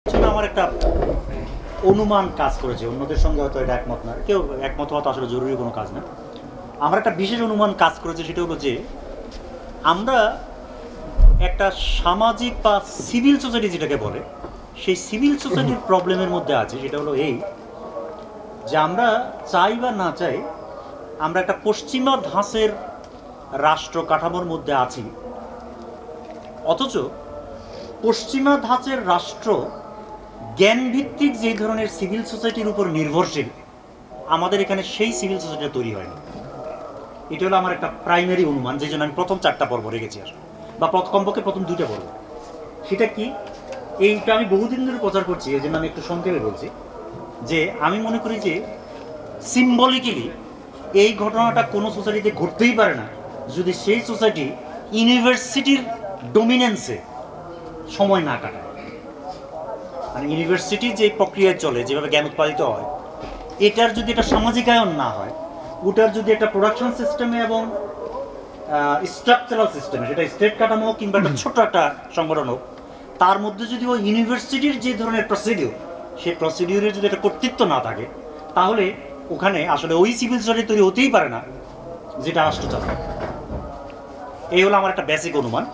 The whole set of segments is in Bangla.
আমার একটা অনুমান কাজ করেছে, অন্যদের সঙ্গে হয়তো এটা একমত না, কেউ একমত হওয়া তো আসলে জরুরি কোনো কাজ না। আমার একটা বিশেষ অনুমান কাজ করেছে, সেটা হলো যে আমরা একটা সামাজিক বা সিভিল সোসাইটি যেটাকে বলে, সেই সিভিল সোসাইটির প্রবলেমের মধ্যে আছে। সেটা হলো এই যে আমরা চাই বা না চাই, আমরা একটা পশ্চিমা ধাঁচের রাষ্ট্র কাঠামোর মধ্যে আছি, অথচ পশ্চিমা ধাঁচের রাষ্ট্র জ্ঞানভিত্তিক যে ধরনের সিভিল সোসাইটির উপর নির্ভরশীল, আমাদের এখানে সেই সিভিল সোসাইটি তৈরি হয়নি। এটা হলো আমার একটা প্রাইমারি অনুমান, যে জন্য আমি প্রথম 4টা পর্ব রেখেছি আসলে, বা কমপক্ষে প্রথম 2টা পর্ব। সেটা কি, এইটা আমি বহুদিন ধরে প্রচার করছি, এই জন্য আমি একটু সংক্ষেপে বলছি যে আমি মনে করি যে সিম্বলিক্যালি এই ঘটনাটা কোনো সোসাইটিতে ঘটতেই পারে না যদি সেই সোসাইটি ইউনিভার্সিটির ডোমিনেন্সে সময় না কাটায়। মানে ইউনিভার্সিটি যে প্রক্রিয়ায় চলে, যেভাবে জ্ঞান উৎপাদিত হয়, এটার যদি একটা সামাজিকায়ন না হয়, ওটার যদি একটা প্রোডাকশন সিস্টেমে এবং স্ট্রাকচারাল সিস্টেমে, সেটা স্টেট কাঠামো হোক কিংবা একটা ছোট একটা সংগঠন হোক, তার মধ্যে যদি ওই ইউনিভার্সিটির যে ধরনের প্রসিডিউর, সেই প্রসিডিউরের যদি একটা কর্তৃত্ব না থাকে, তাহলে ওখানে আসলে ওই সিভিল সোসাইটি তৈরি হতেই পারে না যেটা রাষ্ট্র চালায়। এই হলো আমার একটা বেসিক অনুমান।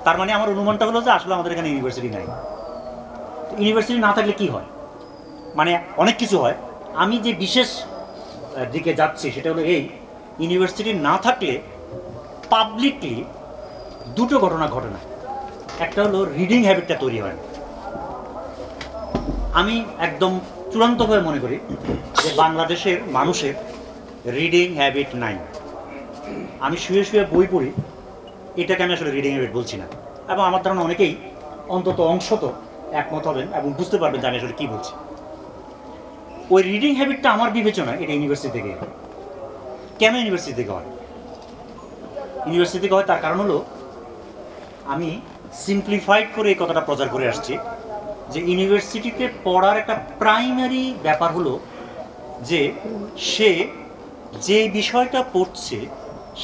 তার মানে আমার অনুমানটা হলো যে আসলে আমাদের এখানে ইউনিভার্সিটি নাই। ইউনিভার্সিটি না থাকলে কি হয়, মানে অনেক কিছু হয়। আমি যে বিশেষ দিকে যাচ্ছি সেটা হলো এই, ইউনিভার্সিটি না থাকলে পাবলিকলি দুটো ঘটনা ঘটে না। একটা হলো রিডিং হ্যাবিটটা তৈরি হয় না। আমি একদম চূড়ান্তভাবে মনে করি যে বাংলাদেশের মানুষের রিডিং হ্যাবিট নাই। আমি শুয়ে শুয়ে বই পড়ি, এটাকে আমি আসলে রিডিং হ্যাবিট বলছি না, এবং আমার ধারণা অনেকেই অন্তত অংশত একমত হবেন এবং বুঝতে পারবেন যে আমি আসলে কী বলছি। ওই রিডিং হ্যাবিটটা আমার বিবেচনায় এটা ইউনিভার্সিটি থেকে হয়। কেন ইউনিভার্সিটি থেকে হয়? ইউনিভার্সিটি থেকে হয় তার কারণ হলো, আমি সিম্পলিফাইড করে এই কথাটা প্রচার করে আসছি যে ইউনিভার্সিটিতে পড়ার একটা প্রাইমারি ব্যাপার হলো যে সে যে বিষয়টা পড়ছে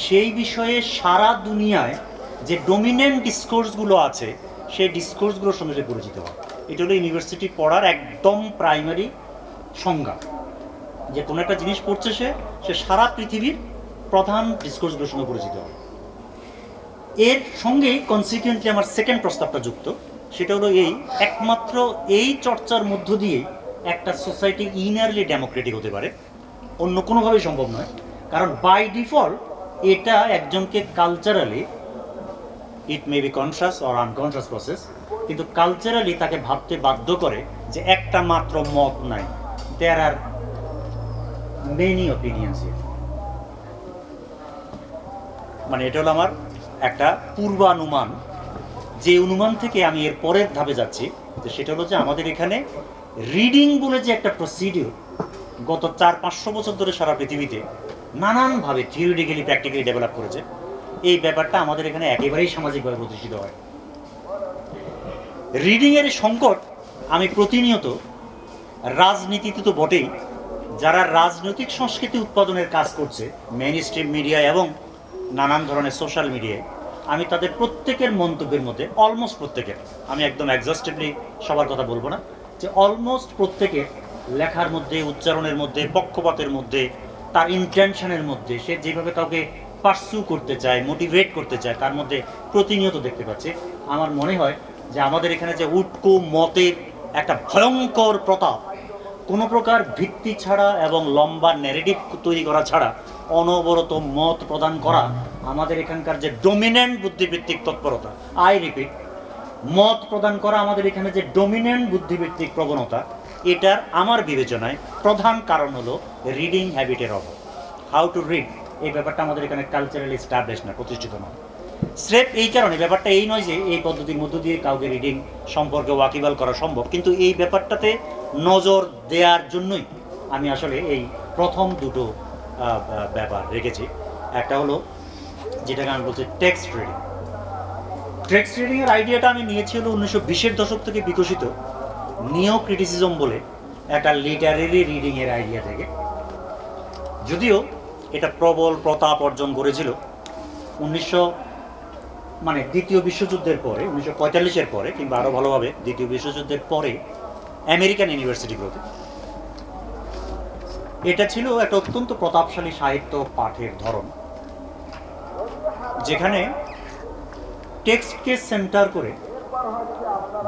সেই বিষয়ে সারা দুনিয়ায় যে ডোমিনেন্ট ডিসকোর্সগুলো আছে, সেই ডিসকোর্সগুলোর সঙ্গে সে পরিচিত হয়। এটা হলো ইউনিভার্সিটি পড়ার একদম প্রাইমারি সংজ্ঞা, যে কোনো একটা জিনিস পড়ছে সে সারা পৃথিবীর প্রধান ডিসকোর্সগুলোর সঙ্গে পরিচিত হয়। এর সঙ্গেই কনসিকুয়েন্টলি আমার সেকেন্ড প্রস্তাবটা যুক্ত, সেটা হলো এই, একমাত্র এই চর্চার মধ্য দিয়েই একটা সোসাইটি ইনারলি ডেমোক্রেটিক হতে পারে, অন্য কোনোভাবেই সম্ভব নয়। কারণ বাই ডিফল্ট এটা একজনকে culturally, it may be conscious or unconscious process, কিন্তু কালচারালি তাকে ভাবতে বাধ্য করে যে একটা মাত্র মত নাই, দেয়ার আর মেনি অপিনিয়ন্স। মানে এটা হলো আমার একটা পূর্বানুমান, যে অনুমান থেকে আমি এর পরের ধাপে যাচ্ছি, যে সেটা হলো যে আমাদের এখানে রিডিং বলে যে একটা প্রসিডিউর গত 400-500 বছর ধরে সারা পৃথিবীতে নানানভাবে থিওরিটিক্যালি প্র্যাকটিক্যালি ডেভেলপ করেছে, এই ব্যাপারটা আমাদের এখানে একেবারেই সামাজিকভাবে প্রতিষ্ঠিত হয়। রিডিংয়ের সংকট আমি প্রতিনিয়ত রাজনীতিতে তো বটেই, যারা রাজনৈতিক সংস্কৃতি উৎপাদনের কাজ করছে মেইন স্ট্রিম মিডিয়া এবং নানান ধরনের সোশ্যাল মিডিয়ায়, আমি তাদের প্রত্যেকের মন্তব্যের মধ্যে, অলমোস্ট প্রত্যেকের, আমি একদম এক্সস্টিভলি সবার কথা বলবো না, যে অলমোস্ট প্রত্যেকের লেখার মধ্যে, উচ্চারণের মধ্যে, পক্ষপাতের মধ্যে, তার ইন্টেনশনের মধ্যে, সে যেভাবে কাউকে পার্সু করতে চায়, মোটিভেট করতে চায়, তার মধ্যে প্রতিনিয়ত দেখতে পাচ্ছি। আমার মনে হয় যে আমাদের এখানে যে উটকো মতের একটা ভয়ঙ্কর প্রতাপ, কোনো প্রকার ভিত্তি ছাড়া এবং লম্বা ন্যারেটিভ তৈরি করা ছাড়া অনবরত মত প্রদান করা, আমাদের এখানকার যে ডোমিনেন্ট বুদ্ধিভিত্তিক তৎপরতা, আই রিপিট, মত প্রদান করা আমাদের এখানে যে ডোমিনেন্ট বুদ্ধিভিত্তিক প্রবণতা, এটার আমার বিবেচনায় প্রধান কারণ হলো রিডিং হ্যাবিটের অভাব। হাউ টু রিড, এই ব্যাপারটা আমাদের এখানে কালচারালি এস্টাবলিশ না, প্রতিষ্ঠিত নয়। স্রেফ এই কারণে, ব্যাপারটা এই নয় যে এই পদ্ধতির মধ্য দিয়ে কাউকে রিডিং সম্পর্কে ওয়াকিবহাল করা সম্ভব, কিন্তু এই ব্যাপারটাতে নজর দেওয়ার জন্যই আমি আসলে এই প্রথম দুটো ব্যাপার রেখেছি। একটা হলো যেটাকে আমি বলছি টেক্সট রিডিং। টেক্সট রিডিংয়ের আইডিয়াটা আমি নিয়েছি হলো 1920-এর দশক থেকে বিকশিত নিও ক্রিটিসিজম বলে একটা লিটারেরি রিডিংয়ের আইডিয়া থেকে। যদিও এটা প্রবল প্রতাপ অর্জন করেছিল দ্বিতীয় বিশ্বযুদ্ধের পরে, 1945-এর পরে, কিংবা আরও ভালোভাবে দ্বিতীয় বিশ্বযুদ্ধের পরে আমেরিকান ইউনিভার্সিটিগুলোতে। এটা ছিল একটা অত্যন্ত প্রতাপশালী সাহিত্য পাঠের ধরন, যেখানে টেক্সটকে সেন্টার করে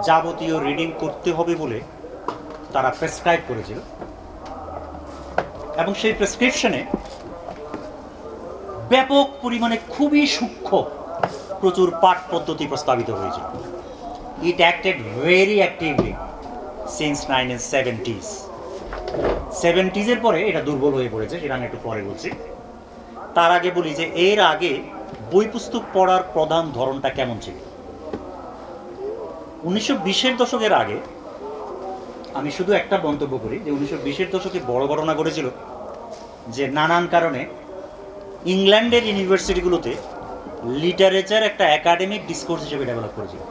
যাবতীয় রিডিং করতে হবে বলে তারা প্রেসক্রাইব করেছিল, এবং সেই প্রেসক্রিপশনে ব্যাপক পরিমাণে খুবই সূক্ষ্ম প্রচুর পাঠ পদ্ধতি প্রস্তাবিত হয়েছিল। It acted very actively since 1970s। 70s পরে এটা দুর্বল হয়ে পড়েছে, সেটা আমি একটু পরে বলছি। তার আগে বলি যে এর আগে বই পুস্তক পড়ার প্রধান ধরনটা কেমন ছিল। 1920-এর দশকের আগে আমি শুধু একটা মন্তব্য করি যে 1920-এর দশকে বড় ঘটনা ঘটেছিল যে নানান কারণে ইংল্যান্ডের ইউনিভার্সিটিগুলোতে লিটারেচার একটা একাডেমিক ডিসকোর্স হিসেবে ডেভেলপ করেছিল।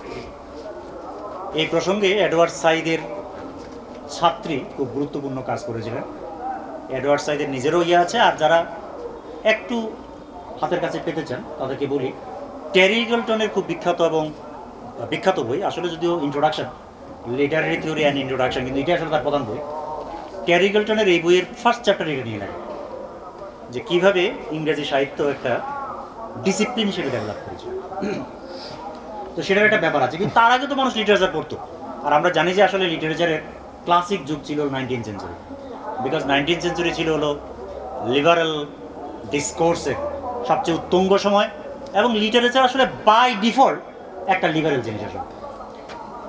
এই প্রসঙ্গে এডওয়ার্ড সাইদের ছাত্রী খুব গুরুত্বপূর্ণ কাজ করেছিলেন। এডওয়ার্ড সাইদের নিজেরও ইয়ে আছে, আর যারা একটু হাতের কাছে পেতে চান তাদেরকে বলি, টেরি ইগলটনের খুব বিখ্যাত বই, আসলে যদিও introduction, Literary theory and introduction, কিন্তু এটা আসলে তার প্রধান বই। টেরি ইগলটনের এই বইয়ের ফার্স্ট চ্যাপ্টার এটা নিয়ে নেয় যে কীভাবে ইংরেজি সাহিত্য একটা ডিসিপ্লিন হিসেবে ডেভেলপ করেছে। তো সেটার একটা ব্যাপার আছে, কিন্তু তার আগে তো মানুষ লিটারেচার পড়তো। আর আমরা জানি যে আসলে লিটারেচারের ক্লাসিক যুগ ছিল 19th century, because 19th century ছিল হলো লিবারেল ডিসকোর্সের সবচেয়ে উত্তুঙ্গ সময়, এবং লিটারেচার আসলে বাই ডিফল্ট একটা লিবারেল জিনিস। আসলে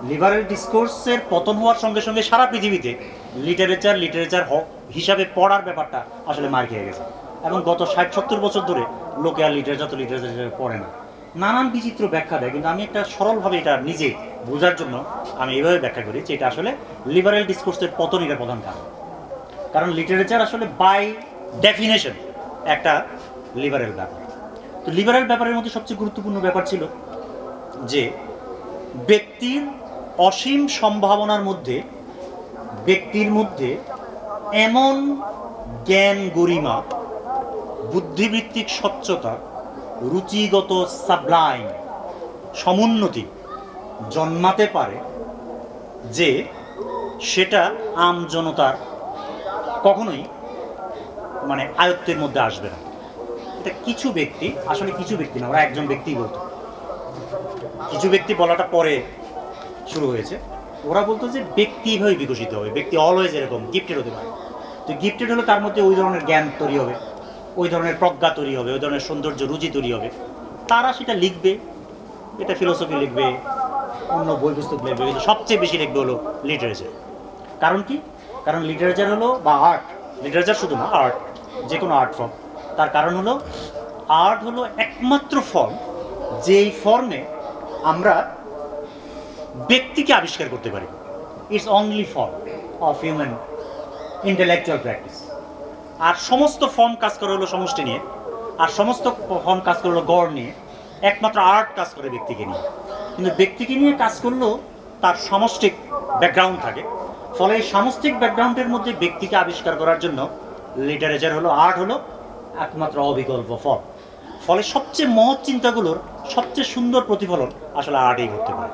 লিবারেল ডিসকোর্সের পতন হওয়ার সঙ্গে সঙ্গে সারা পৃথিবীতে লিটারেচার হিসাবে পড়ার ব্যাপারটা আসলে মার খেয়ে গেছে, এবং গত 60-70 বছর ধরে লোকে আর লিটারেচার হিসেবে পড়ে না। নানান বিচিত্র ব্যাখ্যা দেয়, কিন্তু আমি একটা সরলভাবে এটা নিজে বোঝার জন্য আমি এইভাবে ব্যাখ্যা করি যে এটা আসলে লিবারেল ডিসকোর্সের পতন এটা প্রধান কারণ। কারণ লিটারেচার আসলে বাই ডেফিনেশন একটা লিবারেল ব্যাপার। তো লিবারেল ব্যাপারের মধ্যে সবচেয়ে গুরুত্বপূর্ণ ব্যাপার ছিল যে ব্যক্তির অসীম সম্ভাবনার মধ্যে ব্যক্তির মধ্যে এমন জ্ঞান গরিমা, বুদ্ধিবৃত্তিক স্বচ্ছতা, রুচিগত সাবলাইম সমুন্নতি জন্মাতে পারে যে সেটা আম জনতার কখনোই মানে আয়ত্তের মধ্যে আসবে না। এটা কিছু ব্যক্তি, আসলে কিছু ব্যক্তি না, ওরা একজন ব্যক্তিই বলতো, কিছু ব্যক্তি বলাটা পরে শুরু হয়েছে। ওরা বলতো যে ব্যক্তি এভাবে বিকশিত হবে, ব্যক্তি অলওয়েজ এরকম গিফটেড হতে পারে। তো গিফটেড হলে তার মধ্যে ওই ধরনের জ্ঞান তৈরি হবে, ওই ধরনের প্রজ্ঞা তৈরি হবে, ওই ধরনের সৌন্দর্য রুচি তৈরি হবে, তারা সেটা লিখবে। এটা ফিলোসফি লিখবে, অন্য বই পুস্তক লিখবে, কিন্তু সবচেয়ে বেশি লিখবে হলো লিটারেচার। কারণ কি? কারণ লিটারেচার হলো, বা আর্ট, লিটারেচার শুধু না, আর্ট, যে কোনো আর্ট ফর্ম, তার কারণ হলো আর্ট হলো একমাত্র ফর্ম যেই ফর্মে আমরা ব্যক্তিকে আবিষ্কার করতে পারি। It's only form of human intellectual practice. আর সমস্ত ফর্ম কাজ করে হলো সমষ্টি নিয়ে, আর সমস্ত ফর্ম কাজ করে হলো গড় নিয়ে। একমাত্র আর্ট কাজ করে ব্যক্তিকে নিয়ে, কিন্তু ব্যক্তিকে নিয়ে কাজ করলেও তার সামষ্টিক ব্যাকগ্রাউন্ড থাকে। ফলে এই সামষ্টিক ব্যাকগ্রাউন্ডের মধ্যে ব্যক্তিকে আবিষ্কার করার জন্য লিটারেচার হলো, আর্ট হলো একমাত্র অবিকল্প ফর্ম। ফলে সবচেয়ে মহৎ চিন্তাগুলোর সবচেয়ে সুন্দর প্রতিফলন আসলে আর্টেই করতে পারে।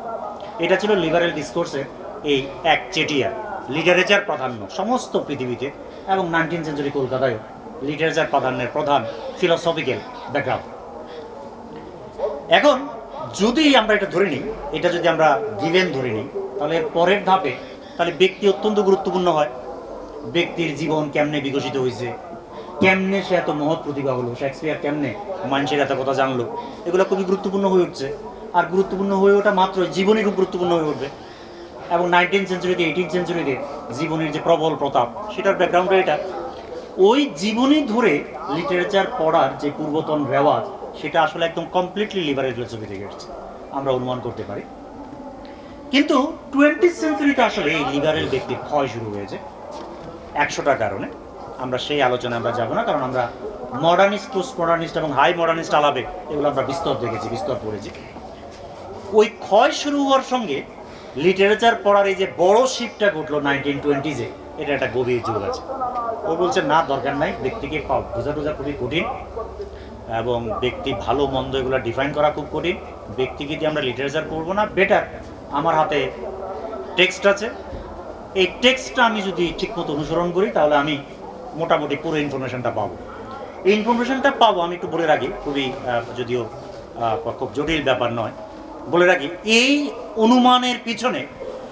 এটা ছিল লিবারেল ডিসকোর্সের এই একচেটিয়া লিটারেচার প্রাধান্য সমস্ত পৃথিবীতে, এবং 19th সেঞ্চুরি কলকাতায়ও লিটারেচার প্রাধান্যের প্রধান ফিলোসফিক্যাল ব্যাকগ্রাউন্ড। এখন যদি আমরা এটা ধরে নিই, এটা যদি আমরা গিভেন ধরে নিই, তাহলে পরের ধাপে তাহলে ব্যক্তি অত্যন্ত গুরুত্বপূর্ণ হয়। ব্যক্তির জীবন কেমনে বিকশিত হয়েছে, কেমনে সে এত মহৎ প্রতিভা হলো, শেক্সপিয়ার কেমনে মানুষের এত কথা জানলো, এগুলো খুবই গুরুত্বপূর্ণ হয়ে উঠছে। আর গুরুত্বপূর্ণ হয়ে ওঠা মাত্র জীবনই খুব গুরুত্বপূর্ণ হয়ে উঠবে। এবং 19th সেঞ্চুরিতে 18th সেঞ্চুরিতে জীবনের যে প্রবল প্রতাপ, সেটার ব্যাকগ্রাউন্ডে এটা ওই জীবনী ধরে লিটারেচার পড়ার যে পূর্বতন রেওয়াজ, সেটা আসলে একদম কমপ্লিটলি লিবারেল ফিলোসফি থেকে এসেছে, আমরা অনুমান করতে পারি। কিন্তু 20th সেঞ্চুরিতে আসলে এই লিবারেল ব্যক্তির ক্ষয় শুরু হয়েছে 100টা কারণে। আমরা সেই আলোচনায় আমরা যাব না, কারণ আমরা মডার্নিস্ট, পোস্ট মডার্নিস্ট এবং হাই মডার্নিস্ট আলাপে এগুলো আমরা বিস্তর দেখেছি, বিস্তর পড়েছি। ওই ক্ষয় শুরু হওয়ার সঙ্গে লিটারেচার পড়ার এই যে বড় শিফটটা ঘটলো 1920s-এ, এটা একটা গভীর যুগ আছে। ও বলছে না, দরকার নাই, ব্যক্তিকে বোঝা খুবই কঠিন, এবং ব্যক্তি ভালো মন্দ এগুলো ডিফাইন করা খুব কঠিন। ব্যক্তিকে দিয়ে আমরা লিটারেচার পড়বো না, বেটার আমার হাতে টেক্সট আছে, এই টেক্সটটা আমি যদি ঠিকমতো অনুসরণ করি তাহলে আমি মোটামুটি পুরো ইনফরমেশনটা পাবো। এই ইনফরমেশনটা পাবো আমি একটু বলে রাখি, খুবই যদিও খুব জটিল ব্যাপার নয়, বলে রাখি এই অনুমানের পিছনে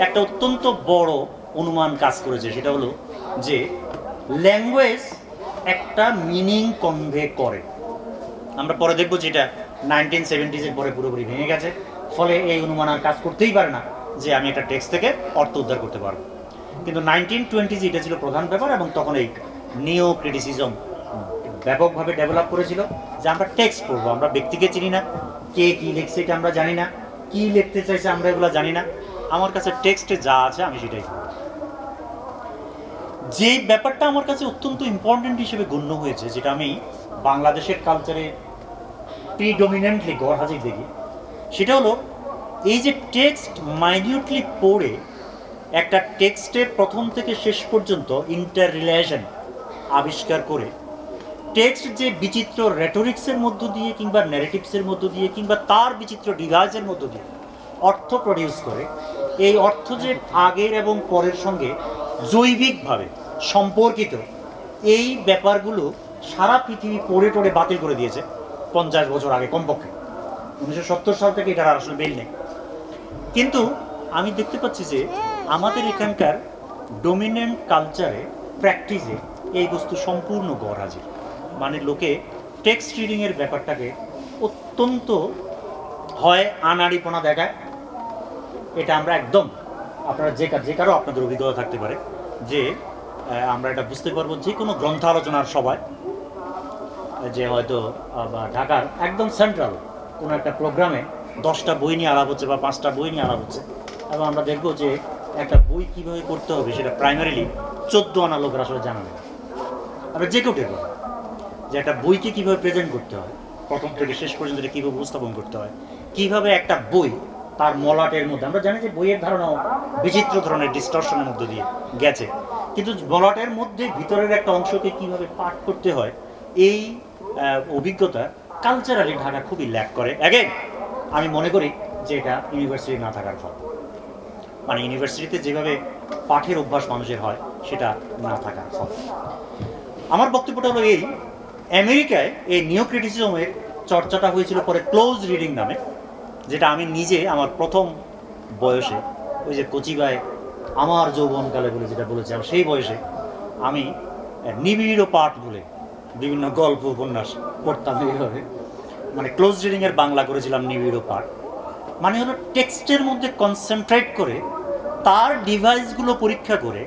একটা অত্যন্ত বড় অনুমান কাজ করেছে। সেটা হলো যে ল্যাঙ্গুয়েজ একটা মিনিং কনভে করে। আমরা পরে দেখবো যে এটা 1970s পরে পুরোপুরি ভেঙে গেছে, ফলে এই অনুমান আর কাজ করতেই পারে না যে আমি একটা টেক্সট থেকে অর্থ উদ্ধার করতে পারবো। কিন্তু 1920s এটা ছিল প্রধান ব্যাপার, এবং তখন এই নিও ক্রিটিসিজম ব্যাপকভাবে ডেভেলপ করেছিল যে আমরা টেক্সট পড়বো, আমরা ব্যক্তিকে চিনি না, কে কী লিখছে এটা আমরা জানি না, কী লিখতে চাইছে আমরা এগুলো জানি না, আমার কাছে টেক্সটে যা আছে আমি সেটাই পড়ব। যে ব্যাপারটা আমার কাছে অত্যন্ত ইম্পর্টেন্ট হিসেবে গণ্য হয়েছে, যেটা আমি বাংলাদেশের কালচারে প্রিডমিনেন্টলি গড় হাজির দেখি, সেটা হলো এই যে টেক্সট মাইনিউটলি পড়ে একটা টেক্সটের প্রথম থেকে শেষ পর্যন্ত ইন্টার রিলেশন আবিষ্কার করে টেক্সট যে বিচিত্র রেটোরিক্সের মধ্য দিয়ে কিংবা ন্যারেটিভসের মধ্য দিয়ে কিংবা তার বিচিত্র ডিভাইসের মধ্য দিয়ে অর্থ প্রডিউস করে, এই অর্থ যে আগের এবং পরের সঙ্গে জৈবিকভাবে সম্পর্কিত, এই ব্যাপারগুলো সারা পৃথিবী পড়ে টড়ে বাতিল করে দিয়েছে 50 বছর আগে কমপক্ষে। 1970 সাল থেকে এটার আসলে বেল নেই। কিন্তু আমি দেখতে পাচ্ছি যে আমাদের এখানকার ডমিনেন্ট কালচারে প্র্যাকটিসে এই বস্তু সম্পূর্ণ গড় হাজির। মানে লোকে টেক্সট রিডিংয়ের ব্যাপারটাকে অত্যন্ত হয় আনাড়িপনা দেখায়। এটা আমরা একদম, আপনারা যে কারো আপনাদের অভিজ্ঞতা থাকতে পারে যে আমরা এটা বুঝতে পারবো যে কোনো গ্রন্থ আলোচনার সভায়, যে হয়তো ঢাকার একদম সেন্ট্রাল কোনো একটা প্রোগ্রামে 10টা বই নিয়ে আলাপ হচ্ছে বা 5টা বই নিয়ে আলাপ হচ্ছে, এবং আমরা দেখবো যে একটা বই কীভাবে করতে হবে সেটা প্রাইমারিলি 14 আনা লোকের আসলে জানা নেই। আমরা যে কেউ দেখবো যে একটা বইকে কীভাবে প্রেজেন্ট করতে হয়, প্রথম থেকে শেষ পর্যন্ত কীভাবে উপস্থাপন করতে হয়, কীভাবে একটা বই তার মলাটের মধ্যে, আমরা জানি যে বইয়ের ধারণাও বিচিত্র ধরনের ডিস্টরশনের মধ্যে দিয়ে গেছে, কিন্তু মলাটের মধ্যে ভিতরের একটা অংশকে কীভাবে পাঠ করতে হয়, এই অভিজ্ঞতা কালচারালি ঢাকা খুবই ল্যাক করে। অ্যাগেন আমি মনে করি যে এটা ইউনিভার্সিটি না থাকার ফল, মানে ইউনিভার্সিটিতে যেভাবে পাঠের অভ্যাস মানুষের হয় সেটা না থাকার ফল। আমার বক্তব্যটা হলো এই, আমেরিকায় এই নিও ক্রিটিসিজমের চর্চাটা হয়েছিল পরে ক্লোজ রিডিং নামে, যেটা আমি নিজে আমার প্রথম বয়সে, ওই যে কচিবায় আমার যৌবনকালে বলে যেটা বলেছিলাম, সেই বয়সে আমি নিবিড় পাঠ বলে বিভিন্ন গল্প উপন্যাস পড়তাম এইভাবে, মানে ক্লোজ রিডিংয়ের বাংলা করেছিলাম নিবিড় পাঠ। মানে হলো টেক্সটের মধ্যে কনসেন্ট্রেট করে তার ডিভাইসগুলো পরীক্ষা করে,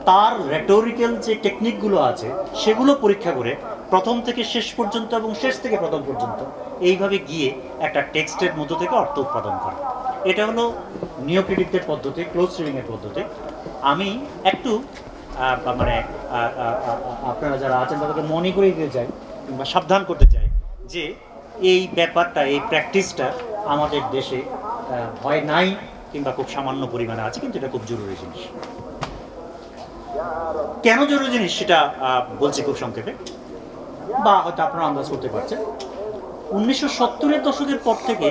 তার রেটোরিক্যাল যে টেকনিকগুলো আছে সেগুলো পরীক্ষা করে প্রথম থেকে শেষ পর্যন্ত এবং শেষ থেকে প্রথম পর্যন্ত এইভাবে গিয়ে একটা টেক্সটের মধ্য থেকে অর্থ উৎপাদন করা। এটা হলো নিও ক্রিটিকদের পদ্ধতি, ক্লোজ রিডিংয়ের পদ্ধতি। আমি একটু মানে আপনারা যারা আছেন তাদেরকে মনে করিয়ে দিতে চাই কিংবা সাবধান করতে চাই যে এই ব্যাপারটা, এই প্র্যাকটিসটা আমাদের দেশে হয় নাই কিংবা খুব সামান্য পরিমাণে আছে, কিন্তু এটা খুব জরুরি জিনিস। কেন জরুরি জিনিস সেটা বলছি খুব সংক্ষেপে, বা হয়তো আপনারা আন্দাজ করতে পারছেন। 1970-এর দশকের পর থেকে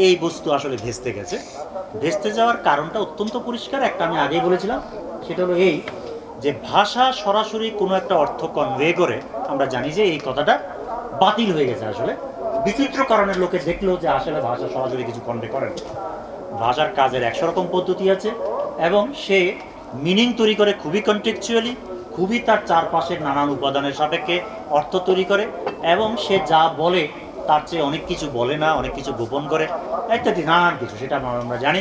এই বস্তু আসলে ভেস্তে গেছে। ভেস্তে যাওয়ার কারণটা অত্যন্ত পরিষ্কার, একটা আমি আগেই বলেছিলাম, সেটা হলো এই যে ভাষা সরাসরি কোনো একটা অর্থ কনভে করে, আমরা জানি যে এই কথাটা বাতিল হয়ে গেছে। আসলে বিচিত্র কারণের লোকে দেখলো যে আসলে ভাষা সরাসরি কিছু কনভে করে না। ভাষার কাজের 100 রকম পদ্ধতি আছে, এবং সে মিনিং তৈরি করে খুবই কন্টেক্সচুয়ালি, খুবই তার চারপাশের নানান উপাদানের সাপেক্ষে অর্থ তৈরি করে, এবং সে যা বলে তার চেয়ে অনেক কিছু বলে না, অনেক কিছু গোপন করে, ইত্যাদি নানান কিছু, সেটা আমরা জানি।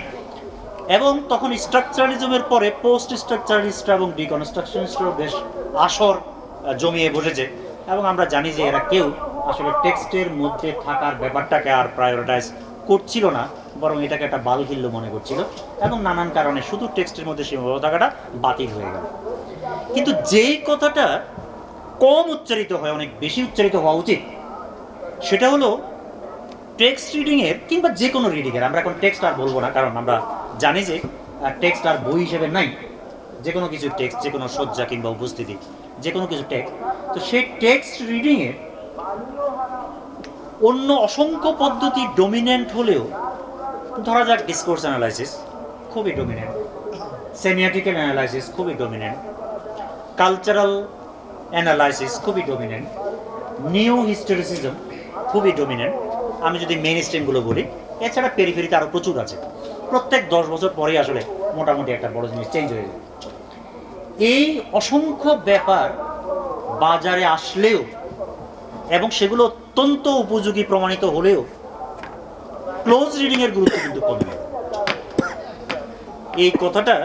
এবং তখন স্ট্রাকচারালিজমের পরে পোস্ট স্ট্রাকচারালিস্টরা এবং ডিকনস্ট্রাকশনিস্টরাও বেশ আসর জমিয়ে বসেছে, এবং আমরা জানি যে এরা কেউ আসলে টেক্সটের মধ্যে থাকার ব্যাপারটাকে আর প্রায়োরিটাইজ করছিল না, বরং এটাকে একটা বালগিল্য মনে করছিল, এবং নানান কারণে শুধু টেক্সটের মধ্যে সীমাবদ্ধ থাকাটা বাতিল হয়ে গেল। কিন্তু যেই কথাটা কম উচ্চারিত হয়, অনেক বেশি উচ্চারিত হওয়া উচিত, সেটা হলো টেক্সট রিডিংয়ের কিংবা যে কোনো রিডিংয়ের। আমরা এখন টেক্সট আর বলবো না, কারণ আমরা জানি যে টেক্সট আর বই হিসেবে নাই। যে কোনো কিছু টেক্সট, যে কোনো সজ্জা কিংবা উপস্থিতি, যে কোনো কিছু টেক্সট। তো সেই টেক্সট রিডিংয়ে অন্য অসংখ্য পদ্ধতি ডমিনেন্ট হলেও, ধরা যাক ডিসকোর্স অ্যানালাইসিস খুবই ডমিনেন্ট, সেমিওটিক্যাল অ্যানালাইসিস খুবই ডমিনেন্ট, কালচারাল অ্যানালাইসিস খুবই ডমিনেন্ট, নিউ হিস্টোরিসিজম খুবই ডমিনেন্ট। আমি যদি মেইন স্ট্রিমগুলো বলি, এছাড়া পেরিফেরিতে আরও প্রচুর আছে। প্রত্যেক 10 বছর পরেই আসলে মোটামুটি একটা বড় জিনিস চেঞ্জ হয়ে যায়। এই অসংখ্য ব্যাপার বাজারে আসলেও এবং সেগুলো অত্যন্ত উপযোগী প্রমাণিত হলেও ক্লোজ রিডিংয়ের গুরুত্ব কিন্তু কমে। এই কথাটা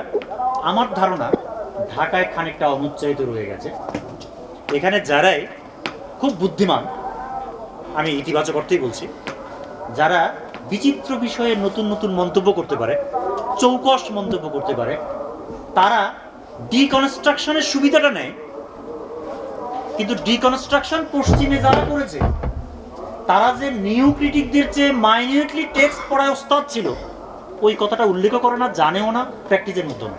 আমার ধারণা ঢাকায় খানিকটা অনুচ্চারিত রয়ে গেছে। এখানে যারাই খুব বুদ্ধিমান, আমি ইতিবাচক অর্থেই বলছি, যারা বিচিত্র বিষয়ে নতুন নতুন মন্তব্য করতে পারে, চৌকস মন্তব্য করতে পারে, তারা ডিকনস্ট্রাকশনের সুবিধাটা নেয়। কিন্তু ডিকনস্ট্রাকশন পশ্চিমে যারা করেছে, তারা যে নিউ ক্রিটিকদের চেয়ে মাইনিউটলি টেক্সট পড়ায় ওস্তাদ ছিল, ওই কথাটা উল্লেখ করে না, জানেও না, প্র্যাকটিসের মতো না।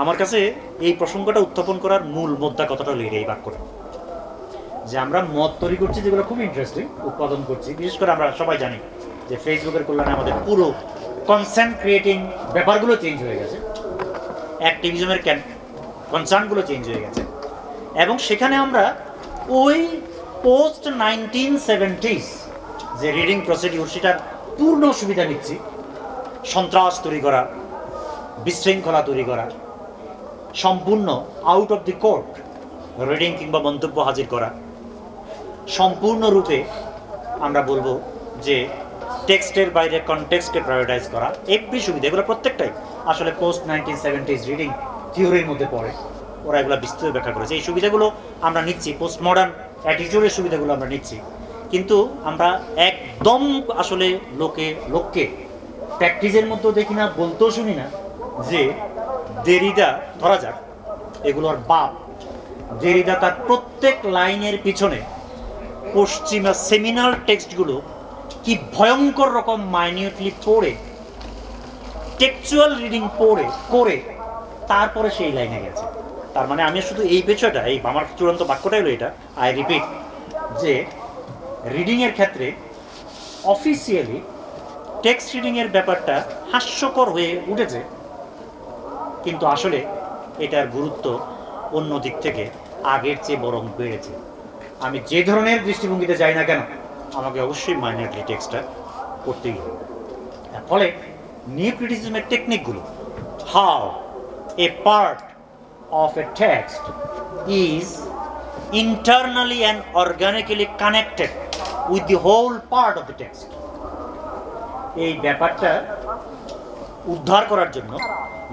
আমার কাছে এই প্রসঙ্গটা উত্থাপন করার মূল মোদ্দা কথাটা লেগে এই বাক্যটা, যে আমরা মদ তৈরি করছি যেগুলো খুব ইন্টারেস্টিং, উৎপাদন করছি। বিশেষ করে আমরা সবাই জানি যে ফেসবুকের কল্যাণে আমাদের পুরো কনসেন্ট ক্রিয়েটিং ব্যাপারগুলো চেঞ্জ হয়ে গেছে, অ্যাক্টিভিজমের কনসার্নগুলো চেঞ্জ হয়ে গেছে, এবং সেখানে আমরা ওই পোস্ট 1970s যে রিডিং প্রসিডিউর, সেটার পূর্ণ সুবিধা নিচ্ছি। সন্ত্রাস তৈরি করা, বিশৃঙ্খলা তৈরি করা, সম্পূর্ণ out of the court reading কিংবা মন্তব্য হাজির করা, সম্পূর্ণরূপে আমরা বলবো যে টেক্সটের বাইরে কনটেক্সটকে প্রায়োরিটাইজ করা, এফবি সুবিধা, এগুলো প্রত্যেকটাই আসলে পোস্ট 1970s রিডিং থিওরির মধ্যে পড়ে। ওরা এগুলো বিস্তৃত ব্যাখ্যা করেছে। এই সুবিধাগুলো আমরা নিচ্ছি, পোস্ট মডার্ন অ্যাটিটিউডের সুবিধাগুলো আমরা নিচ্ছি, কিন্তু আমরা একদম আসলে লোককে প্র্যাকটিসের মধ্যে দেখি না, বলতেও শুনি না যে দেরিদা, ধরা যাক এগুলোর বাপ, দেরিদা তার প্রত্যেক লাইনের পিছনে পশ্চিমা সেমিনাল টেক্সটগুলো কি ভয়ঙ্কর রকম মাইনিউটলি পড়ে, টেক্সচুয়াল রিডিং করে তারপরে সেই লাইনে গেছে। তার মানে আমি শুধু এই বিষয়টা, এই আমার চূড়ান্ত বাক্যটাই হলো এটা, আই রিপিট, যে রিডিংয়ের ক্ষেত্রে অফিসিয়ালি টেক্সট রিডিংয়ের ব্যাপারটা হাস্যকর হয়ে উঠেছে, কিন্তু আসলে এটার গুরুত্ব অন্য দিক থেকে আগের চেয়ে বরং বেড়েছে। আমি যে ধরনের দৃষ্টিভঙ্গিতে যাই না কেন, আমাকে অবশ্যই মাইনরিটি টেক্সটটা করতেই হবে। ফলে নিউ ক্রিটিসিজমের টেকনিকগুলো, how a part of a text is internally and organically connected with the whole part of the text, এই ব্যাপারটা উদ্ধার করার জন্য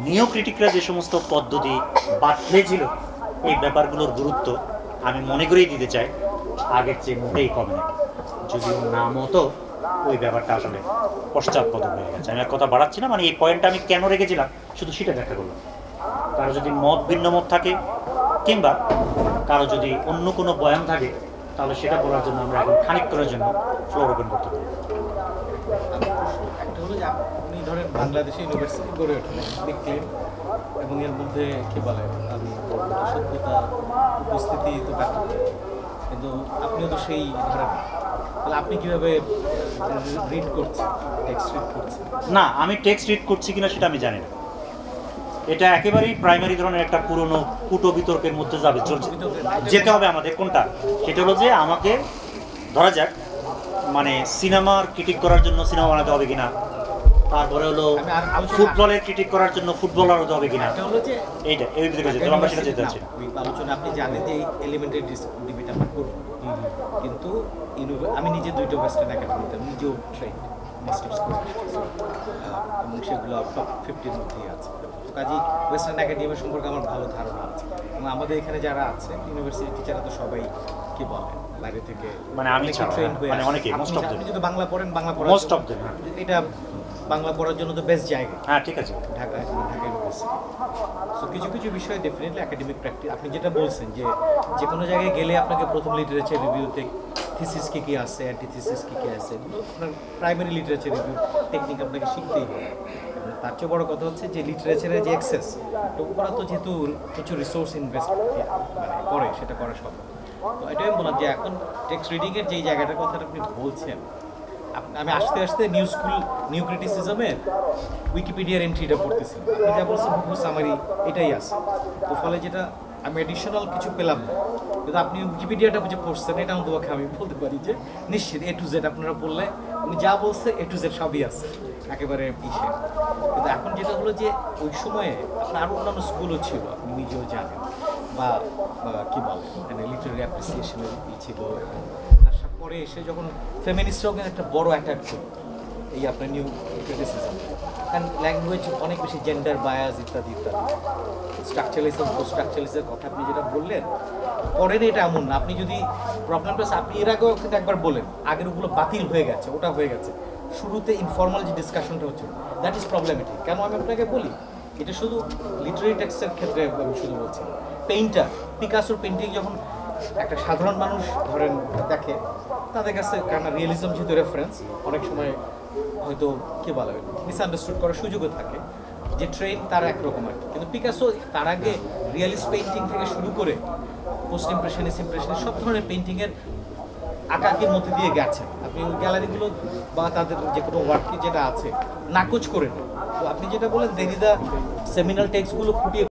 নিও ক্রিটিকরা যে সমস্ত পদ্ধতি বাতলেছিল, এই ব্যাপারগুলোর গুরুত্ব আমি মনে করেই দিতে চাই আগের চেয়ে মোটেই কমে না। যদিও না মতো ওই ব্যাপারটা আসলে পশ্চাৎপদ হয়ে গেছে। আমি আর কথা বাড়াচ্ছি না, মানে এই পয়েন্টটা আমি কেন রেখেছিলাম শুধু সেটা ব্যাখ্যা করলাম। কারো যদি ভিন্ন মত থাকে কিংবা কারো যদি অন্য কোনো বয়ান থাকে, তাহলে সেটা বলার জন্য আমরা এখন খানিকক্ষণের জন্য ফ্লোর ওপেন করতে পারি। একটা হলো যে আপনি ধরেন বাংলাদেশে ইউনিভার্সিটি গড়ে ওঠেন বিক্রিম, এবং এর মধ্যে কি বলে আমি সভ্যতা উপস্থিতি তো ব্যর্থ, কিন্তু আপনিও তো সেই ধরেন, তাহলে আপনি কিভাবে রিড করছেন, টেক্সট রিড করছেন? না, আমি টেক্সট রিড করছি কিনা সেটা আমি জানি না। এটা একেবারেই প্রাইমারি ধরনের একটা পুরনো কুটো বিতর্কের মধ্যে যেতে হবে আমাদের। কোনটা? সেটা হলো যে আমাকে ধরা যাক মানে সিনেমার ক্রিটিক করার জন্য সিনেমা বানাতে হবে কিনা, তারপরে হলো ফুটবলের ক্রিটিক করার জন্য ফুটবলার হতে হবে কিনা, এইটা এই দিকে যেতে আমরা সেটা যেতে চাচ্ছি না। আলোচনা আপনি জানেন যে এই এলিমেন্টারি ডিবেট আমরা করব, কিন্তু আমি নিজে দুইটা ওয়েস্টার্ন একাডেমিতে নিজেও ট্রেন মাস্টার্স করে এবং সেগুলো টপ 50-র মধ্যেই আছে। কাজেই ওয়েস্টার্ন একাডেমি সম্পর্কে আমার ভালো ধারণা আছে, এবং আমাদের এখানে যারা আছে ইউনিভার্সিটি টিচাররা তো সবাই কি বলে বাইরে থেকে, মানে আমি ট্রেন হয়ে মানে অনেকে মোস্ট অফ আপনি যদি বাংলা পড়েন, বাংলা পড়ার মোস্ট অফ দেম, এটা বাংলা পড়ার জন্য তো বেস্ট জায়গা। হ্যাঁ ঠিক আছে, ঢাকা ইউনিভার্সিটি। সো কিছু কিছু বিষয় ডেফিনেটলি একাডেমিক প্র্যাকটিস, আপনি যেটা বলছেন যে কোনো জায়গায় গেলে আপনাকে প্রথম লিটারেচার রিভিউতে থিসিস কী কী আছে, অ্যান্টিথিসিস কী কী আছে, আপনার প্রাইমারি লিটারেচার রিভিউ টেকনিক আপনাকে শিখতেই হবে। তার চেয়ে বড় কথা হচ্ছে যে লিটারেচারের যে অ্যাক্সেস, ওরা তো যেহেতু প্রচুর রিসোর্স ইনভেস্ট মানে করে, সেটা করা সম্ভব। তো এটাই আমি বললাম যে এখন টেক্সট রিডিংয়ের যেই জায়গাটার কথা আপনি বলছেন, আমি আস্তে আস্তে নিউ ক্রিটিসিজমের উইকিপিডিয়ার এন্ট্রিটা পড়তেছিলাম, আপনি যা বলছেন হুবহু সামারি এটাই আছে। তো ফলে যেটা আমি অ্যাডিশনাল কিছু পেলাম না, কিন্তু আপনি উইকিপিডিয়াটা যে পড়ছেন এটা তোমাকে আমি বলতে পারি যে নিশ্চিত A to Z আপনারা বললে উনি যা বলছে A to Z সবই আছে একেবারে ইসে। কিন্তু এখন যেটা হলো যে ওই সময়ে আপনার আরও অন্যান্য স্কুলও ছিল, আপনি নিজেও জানেন, বা কী বলে মানে লিটারারি অ্যাপ্রিসিয়েশনের ছিল, এবং তার পরে এসে যখন ফেমিনিস্টরাও কিন্তু একটা বড় অ্যাটাক করল এই আপনার নিউ ক্রিটিসিজম, কারণ ল্যাঙ্গুয়েজ অনেক বেশি জেন্ডার বায়াস ইত্যাদি ইত্যাদি, স্ট্রাকচারালিজম পোস্ট স্ট্রাকচারালিজের কথা আপনি যেটা বললেন পরের এটা এমন না, আপনি যদি প্রবলেমটা আপনি এর আগেও কিন্তু একবার বলেন আগের ওগুলো বাতিল হয়ে গেছে, ওটা হয়ে গেছে, শুরুতে ইনফর্মাল যে ডিসকাশনটা হচ্ছে দ্যাট ইজ প্রবলেমেটিক। কেন আমি আপনাকে বলি, এটা শুধু লিটারেরি টেক্সটের ক্ষেত্রে আমি শুধু বলছি, পেইন্টার পিকাসোর পেইন্টিং যখন একটা সাধারণ মানুষ ধরেন দেখে তাদের কাছে, কারণ রিয়েলিজম যেহেতু রেফারেন্স অনেক সময় হয়তো কী বলা মিসআন্ডারস্টুড করার সুযোগও থাকে, যে ট্রেন তার একরকম আর কি। কিন্তু পিকাসো তার আগে রিয়েলিস্ট পেইন্টিং থেকে শুরু করে পোস্ট ইমপ্রেশনিস্ট সব ধরনের পেইন্টিংয়ের আঁকাকির মধ্যে দিয়ে গেছেন। আপনি ওই গ্যালারিগুলো বা তাদের যে কোনো ওয়ার্ককে যেটা আছে নাকচ করে নেন। তো আপনি যেটা বলেন দেরিদা সেমিনাল টেক্সটগুলো ফুটিয়ে